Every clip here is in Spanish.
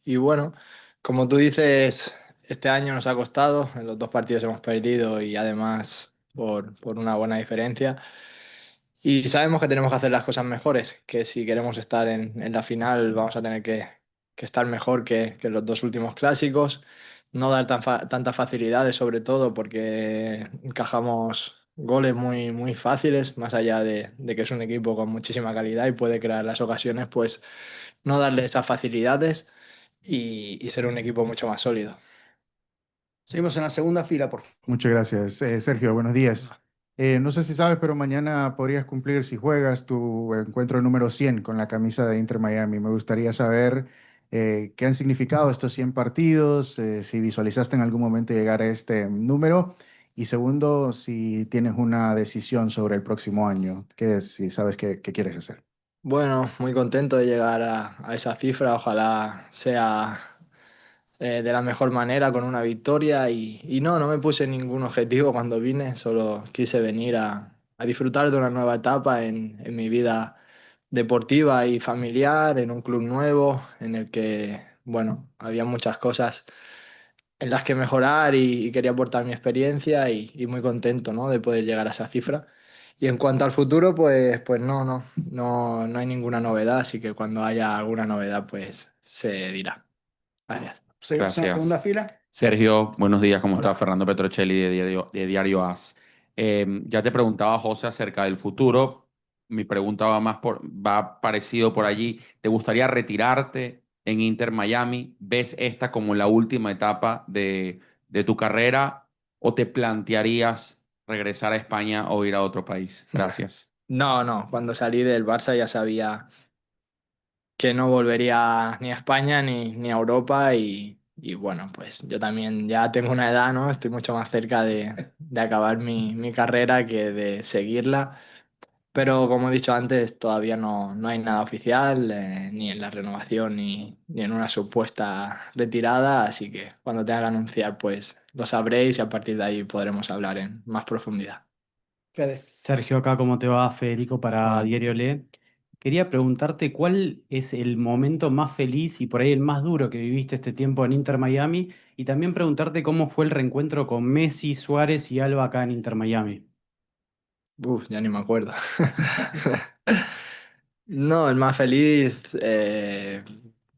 Y bueno, como tú dices, este año nos ha costado, en los dos partidos hemos perdido y además por una buena diferencia. Y sabemos que tenemos que hacer las cosas mejores, que si queremos estar en la final vamos a tener que estar mejor que en los dos últimos clásicos, no dar tantas facilidades sobre todo porque encajamos goles muy fáciles, más allá de que es un equipo con muchísima calidad y puede crear las ocasiones, pues no darle esas facilidades y ser un equipo mucho más sólido. Seguimos en la segunda fila, por favor. Muchas gracias, Sergio. Buenos días. No sé si sabes, pero mañana podrías cumplir, si juegas, tu encuentro número 100 con la camisa de Inter Miami. Me gustaría saber qué han significado estos 100 partidos, si visualizaste en algún momento llegar a este número. Y segundo, si tienes una decisión sobre el próximo año, qué es, si sabes qué quieres hacer. Bueno, muy contento de llegar a esa cifra, ojalá sea de la mejor manera con una victoria y no me puse ningún objetivo cuando vine, solo quise venir a disfrutar de una nueva etapa en mi vida deportiva y familiar, en un club nuevo en el que, bueno, había muchas cosas en las que mejorar y quería aportar mi experiencia y muy contento, ¿no? de poder llegar a esa cifra. Y en cuanto al futuro, pues no hay ninguna novedad, así que cuando haya alguna novedad, pues se dirá. Gracias. Seguimos en la segunda Gracias. fila. Sergio, buenos días, ¿cómo estás? Hola. Fernando Petrocelli de Diario AS. Ya te preguntaba, José, acerca del futuro. Mi pregunta va parecido por allí. ¿Te gustaría retirarte en Inter Miami? ¿Ves esta como la última etapa de tu carrera o te plantearías regresar a España o ir a otro país? Gracias. No, cuando salí del Barça ya sabía que no volvería ni a España ni a Europa y bueno, pues yo también ya tengo una edad, ¿no? Estoy mucho más cerca de acabar mi carrera que de seguirla. Pero como he dicho antes, todavía no hay nada oficial, ni en la renovación ni en una supuesta retirada, así que cuando tenga que anunciar, pues lo sabréis y a partir de ahí podremos hablar en más profundidad. Fede. Sergio, acá, ¿cómo te va? Federico para Hola. Diario Le. Quería preguntarte cuál es el momento más feliz y por ahí el más duro que viviste este tiempo en Inter Miami y también preguntarte cómo fue el reencuentro con Messi, Suárez y Alba acá en Inter Miami. Uf, ya ni me acuerdo. No, el más feliz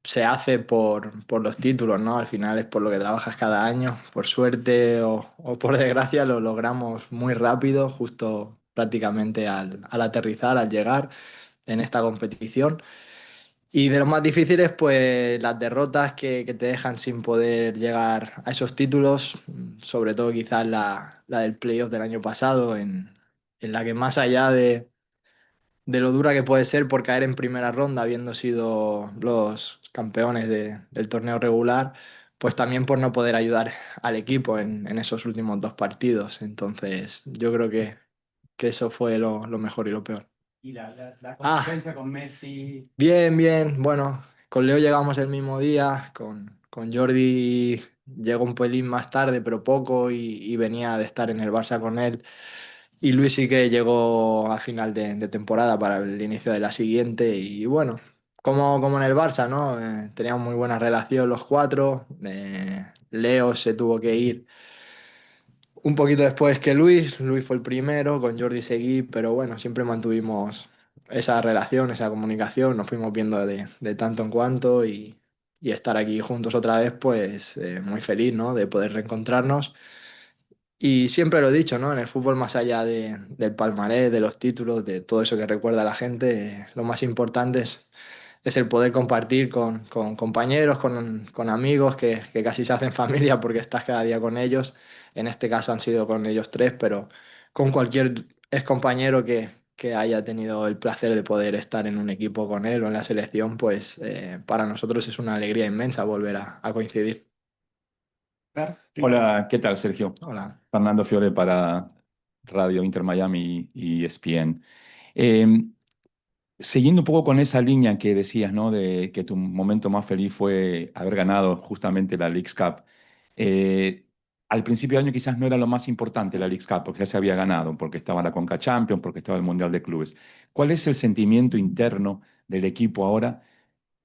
se hace por los títulos, ¿no? Al final es por lo que trabajas cada año. Por suerte o por desgracia lo logramos muy rápido, justo prácticamente al aterrizar, al llegar en esta competición. Y de los más difíciles, pues las derrotas que te dejan sin poder llegar a esos títulos, sobre todo quizás la del playoff del año pasado, en la que más allá de lo dura que puede ser por caer en primera ronda, habiendo sido los campeones del torneo regular, pues también por no poder ayudar al equipo en esos últimos dos partidos. Entonces, yo creo que eso fue lo mejor y lo peor. Y la Ah, convivencia con Messi. bien. Bueno, con Leo llegamos el mismo día, con Jordi llegó un pelín más tarde, pero poco, y venía de estar en el Barça con él. Y Luis sí que llegó a final de temporada para el inicio de la siguiente. Y bueno, como en el Barça, ¿no? Teníamos muy buena relación los cuatro. Leo se tuvo que ir un poquito después que Luis. Luis fue el primero, con Jordi seguí, pero bueno, siempre mantuvimos esa relación, esa comunicación. Nos fuimos viendo de tanto en cuanto y estar aquí juntos otra vez, pues muy feliz, ¿no? De poder reencontrarnos. Y siempre lo he dicho, ¿no? En el fútbol, más allá del palmarés, de los títulos, de todo eso que recuerda a la gente, lo más importante es el poder compartir con compañeros, con amigos que casi se hacen familia porque estás cada día con ellos. En este caso han sido con ellos tres, pero con cualquier ex compañero que haya tenido el placer de poder estar en un equipo con él o en la selección, pues para nosotros es una alegría inmensa volver a coincidir. Fer. Hola, ¿qué tal, Sergio? Hola. Fernando Fiore para Radio Inter Miami y ESPN. Eh, Siguiendo un poco con esa línea que decías, ¿no? De que tu momento más feliz fue haber ganado justamente la Leagues Cup. Eh, Al principio de año quizás no era lo más importante la Leagues Cup, porque ya se había ganado, porque estaba la Conca Champions, porque estaba el Mundial de Clubes. ¿Cuál es el sentimiento interno del equipo ahora?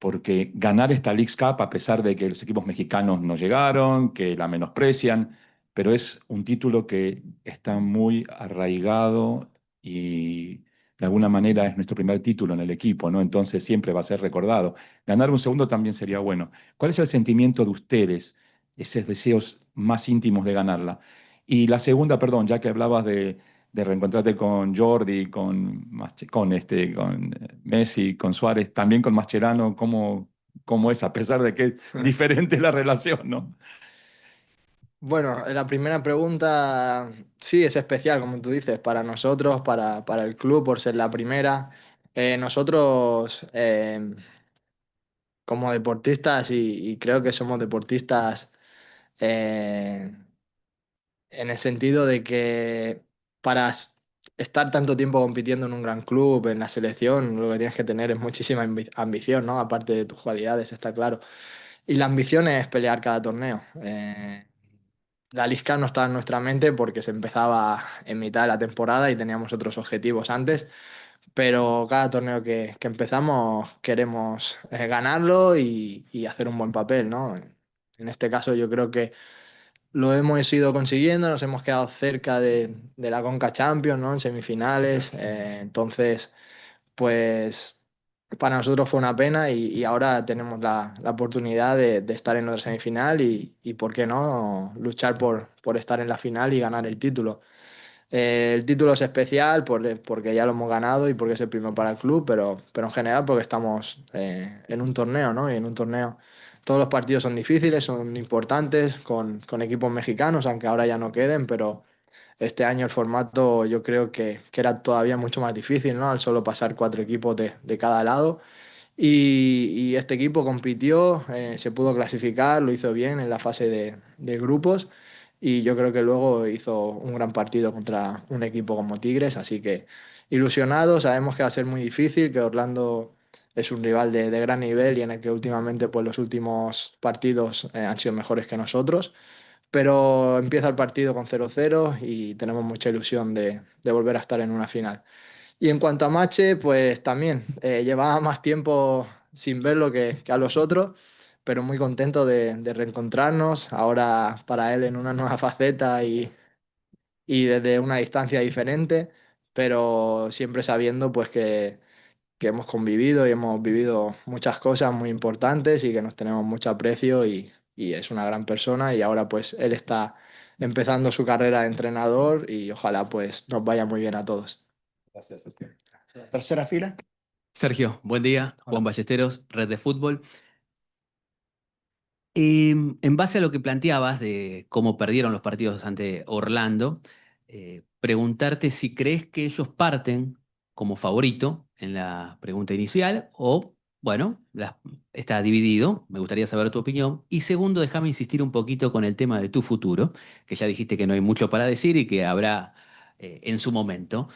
porque ganar esta Leagues Cup, a pesar de que los equipos mexicanos no llegaron, que la menosprecian, pero es un título que está muy arraigado y de alguna manera es nuestro primer título en el equipo, ¿no? Entonces siempre va a ser recordado. Ganar un segundo también sería bueno. ¿Cuál es el sentimiento de ustedes, esos deseos más íntimos de ganarla? Y la segunda, perdón, ya que hablabas de reencontrarte con Jordi, con Messi, con Suárez, también con Mascherano, ¿cómo es? A pesar de que es diferente la relación, ¿no? Bueno, la primera pregunta sí es especial, como tú dices, para nosotros, para el club, por ser la primera. Nosotros, como deportistas, y creo que somos deportistas eh, en el sentido de que para estar tanto tiempo compitiendo en un gran club, en la selección, lo que tienes que tener es muchísima ambición, ¿no? Aparte de tus cualidades, está claro. Y la ambición es pelear cada torneo. La Liga no estaba en nuestra mente porque se empezaba en mitad de la temporada y teníamos otros objetivos antes, pero cada torneo que empezamos queremos ganarlo y hacer un buen papel, ¿no? En este caso yo creo que lo hemos ido consiguiendo, nos hemos quedado cerca de la Conca Champions, ¿no? En semifinales, entonces pues para nosotros fue una pena y ahora tenemos la oportunidad de estar en otra semifinal y, ¿por qué no?, luchar por estar en la final y ganar el título. El título es especial porque ya lo hemos ganado y porque es el primero para el club, pero en general porque estamos en un torneo, ¿no? Y en un torneo todos los partidos son difíciles, son importantes, con equipos mexicanos, aunque ahora ya no queden, pero este año el formato yo creo que era todavía mucho más difícil, ¿no? Al solo pasar cuatro equipos de cada lado. Y este equipo compitió, se pudo clasificar, lo hizo bien en la fase de grupos y yo creo que luego hizo un gran partido contra un equipo como Tigres, así que ilusionado, sabemos que va a ser muy difícil, que Orlando es un rival de gran nivel y en el que últimamente pues los últimos partidos han sido mejores que nosotros, pero empieza el partido con 0-0 y tenemos mucha ilusión de volver a estar en una final. Y en cuanto a Mache, pues también llevaba más tiempo sin verlo que a los otros, pero muy contento de reencontrarnos, ahora para él en una nueva faceta y desde una distancia diferente, pero siempre sabiendo pues que hemos convivido y hemos vivido muchas cosas muy importantes y que nos tenemos mucho aprecio y es una gran persona y ahora pues él está empezando su carrera de entrenador y ojalá pues nos vaya muy bien a todos. Gracias, Sergio. Tercera fila. Sergio, buen día. Hola. Juan Ballesteros, Red de Fútbol. En base a lo que planteabas de cómo perdieron los partidos ante Orlando, preguntarte si crees que ellos parten como favorito en la pregunta inicial o, bueno, está dividido. Me gustaría saber tu opinión. Y segundo, déjame insistir un poquito con el tema de tu futuro, que ya dijiste que no hay mucho para decir y que habrá en su momento.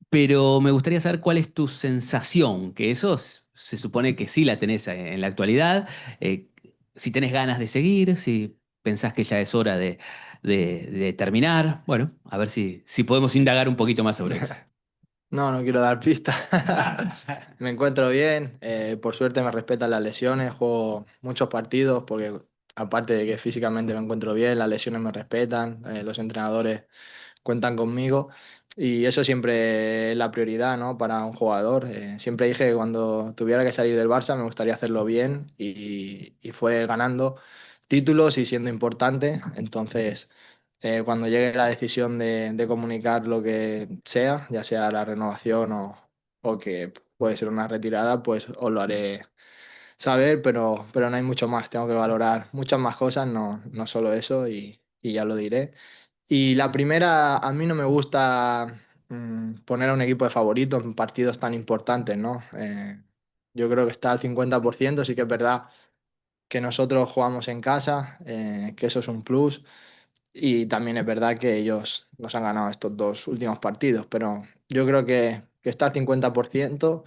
Pero me gustaría saber cuál es tu sensación, que se supone que sí la tenés en la actualidad, eh, si tenés ganas de seguir, si pensás que ya es hora de terminar. Bueno, a ver si podemos indagar un poquito más sobre eso. No, no quiero dar pistas. Me encuentro bien, por suerte me respetan las lesiones, juego muchos partidos porque aparte de que físicamente me encuentro bien, las lesiones me respetan, los entrenadores cuentan conmigo y eso siempre es la prioridad, ¿no?, para un jugador. Siempre dije que cuando tuviera que salir del Barça me gustaría hacerlo bien y fue ganando títulos y siendo importante. Entonces, cuando llegue la decisión de comunicar lo que sea, ya sea la renovación o que puede ser una retirada, pues os lo haré saber, pero no hay mucho más. Tengo que valorar muchas más cosas, no solo eso, y ya lo diré. Y la primera, a mí no me gusta poner a un equipo de favorito en partidos tan importantes, ¿no? Yo creo que está al 50%, sí que es verdad que nosotros jugamos en casa, que eso es un plus, y también es verdad que ellos nos han ganado estos dos últimos partidos, pero yo creo que está al 50%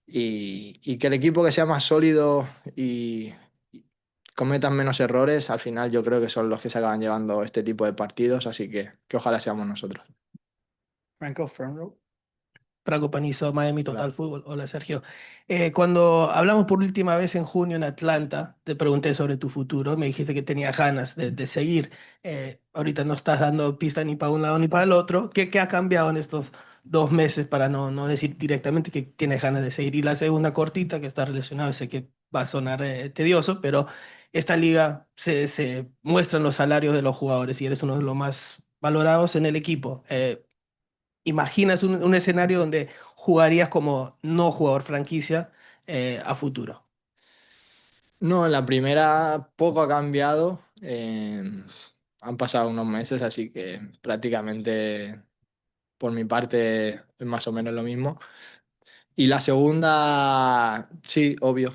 y que el equipo que sea más sólido y cometan menos errores, al final yo creo que son los que se acaban llevando este tipo de partidos, así que ojalá seamos nosotros. Franco, front row. Franco Panizo, Miami Total Hola. Fútbol. Hola, Sergio. Cuando hablamos por última vez en junio en Atlanta, te pregunté sobre tu futuro. Me dijiste que tenías ganas de seguir. Ahorita no estás dando pista ni para un lado ni para el otro. ¿Qué ha cambiado en estos 2 meses para no decir directamente que tienes ganas de seguir? Y la segunda cortita, que está relacionada, sé que va a sonar tedioso, pero esta liga se muestran los salarios de los jugadores y eres uno de los más valorados en el equipo. ¿Imaginas un escenario donde jugarías como no jugador franquicia a futuro? No, en la primera poco ha cambiado. Han pasado unos meses, así que prácticamente por mi parte es más o menos lo mismo. Y la segunda, sí, obvio.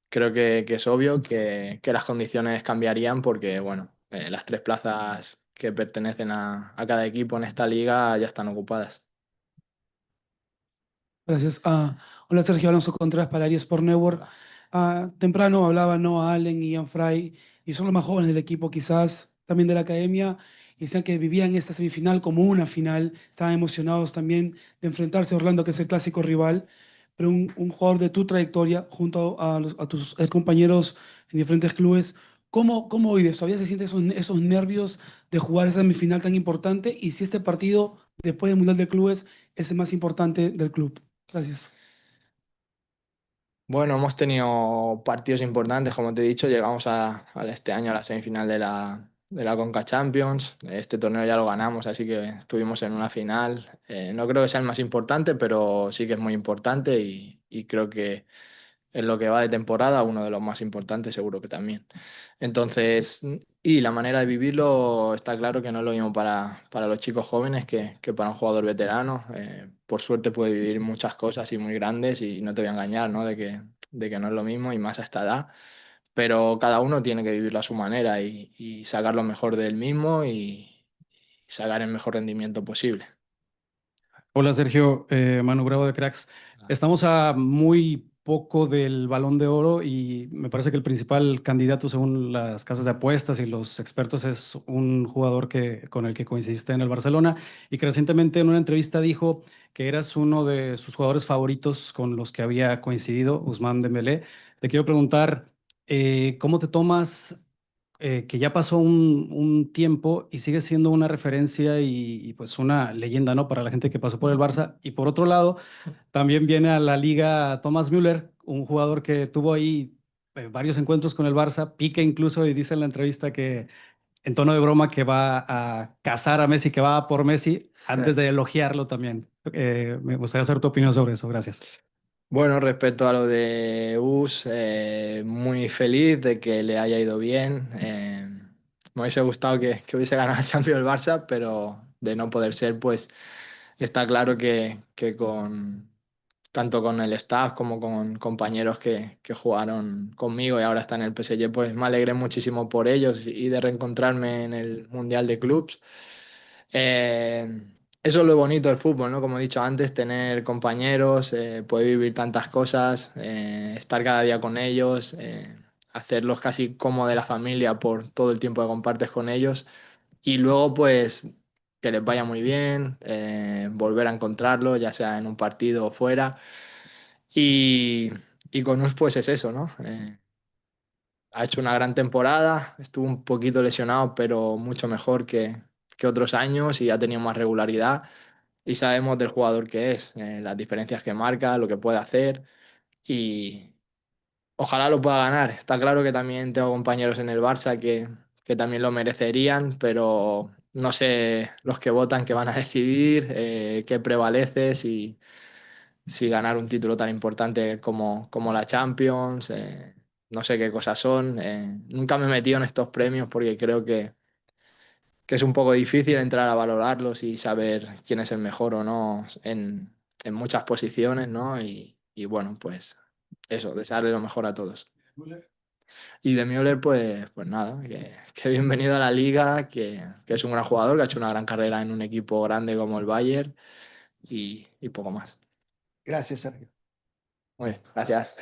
Creo que es obvio que las condiciones cambiarían porque, bueno, las 3 plazas que pertenecen a cada equipo en esta liga ya están ocupadas. Gracias. Hola, Sergio Alonso Contreras para Sport Network. Temprano hablaba Noah Allen y Ian Fry, y son los más jóvenes del equipo, quizás también de la academia, y decían que vivían esta semifinal como una final. Estaban emocionados también de enfrentarse a Orlando, que es el clásico rival. Pero un jugador de tu trayectoria, junto a tus compañeros en diferentes clubes, ¿cómo vives? ¿Todavía se sienten esos nervios de jugar esa semifinal tan importante? Y si este partido, después del Mundial de Clubes, es el más importante del club. Gracias. Bueno, hemos tenido partidos importantes, como te he dicho, llegamos este año a la semifinal de la Conca Champions. Este torneo ya lo ganamos, así que estuvimos en una final. No creo que sea el más importante, pero sí que es muy importante y creo que en lo que va de temporada, uno de los más importantes, seguro que también. Entonces, y la manera de vivirlo está claro que no es lo mismo para los chicos jóvenes que para un jugador veterano. Por suerte puede vivir muchas cosas y muy grandes y no te voy a engañar, ¿no? De que no es lo mismo y más a esta edad. Pero cada uno tiene que vivirlo a su manera y sacar lo mejor del mismo y sacar el mejor rendimiento posible. Hola Sergio, Manu Bravo de Cracks. Estamos a muy poco del Balón de Oro y me parece que el principal candidato según las casas de apuestas y los expertos es un jugador con el que coincidiste en el Barcelona y que recientemente en una entrevista dijo que eras uno de sus jugadores favoritos con los que había coincidido, Ousmane Dembélé. Te quiero preguntar, ¿cómo te tomas que ya pasó un tiempo y sigue siendo una referencia pues una leyenda, ¿no? Para la gente que pasó por el Barça. Y por otro lado, también viene a la liga Thomas Müller, un jugador que tuvo ahí varios encuentros con el Barça, pique incluso y dice en la entrevista que en tono de broma que va a cazar a Messi, que va a por Messi, antes de elogiarlo también. Me gustaría saber tu opinión sobre eso. Gracias. Bueno, respecto a lo de Us, muy feliz de que le haya ido bien. Me hubiese gustado que hubiese ganado el Champions el Barça, pero de no poder ser, pues está claro que tanto con el staff como con compañeros que jugaron conmigo y ahora están en el PSG, pues me alegré muchísimo por ellos y de reencontrarme en el Mundial de Clubs. Eh, Eso es lo bonito del fútbol, ¿no? Como he dicho antes, tener compañeros, poder vivir tantas cosas, estar cada día con ellos, hacerlos casi como de la familia por todo el tiempo que compartes con ellos y luego pues que les vaya muy bien, volver a encontrarlo, ya sea en un partido o fuera. Y, y con Us pues es eso, ¿no? Ha hecho una gran temporada, estuvo un poquito lesionado, pero mucho mejor que otros años y ha tenido más regularidad y sabemos del jugador que es, las diferencias que marca, lo que puede hacer y ojalá lo pueda ganar. Está claro que también tengo compañeros en el Barça que también lo merecerían, pero no sé los que votan que van a decidir, qué prevalece, si ganar un título tan importante como la Champions, no sé qué cosas son. Nunca me he metido en estos premios porque creo que es un poco difícil entrar a valorarlos y saber quién es el mejor o no en muchas posiciones, ¿no? Y bueno, pues eso, desearle lo mejor a todos. Y de Müller, pues nada, que bienvenido a la liga, que es un gran jugador, que ha hecho una gran carrera en un equipo grande como el Bayern y poco más. Gracias, Sergio. Muy bien, gracias.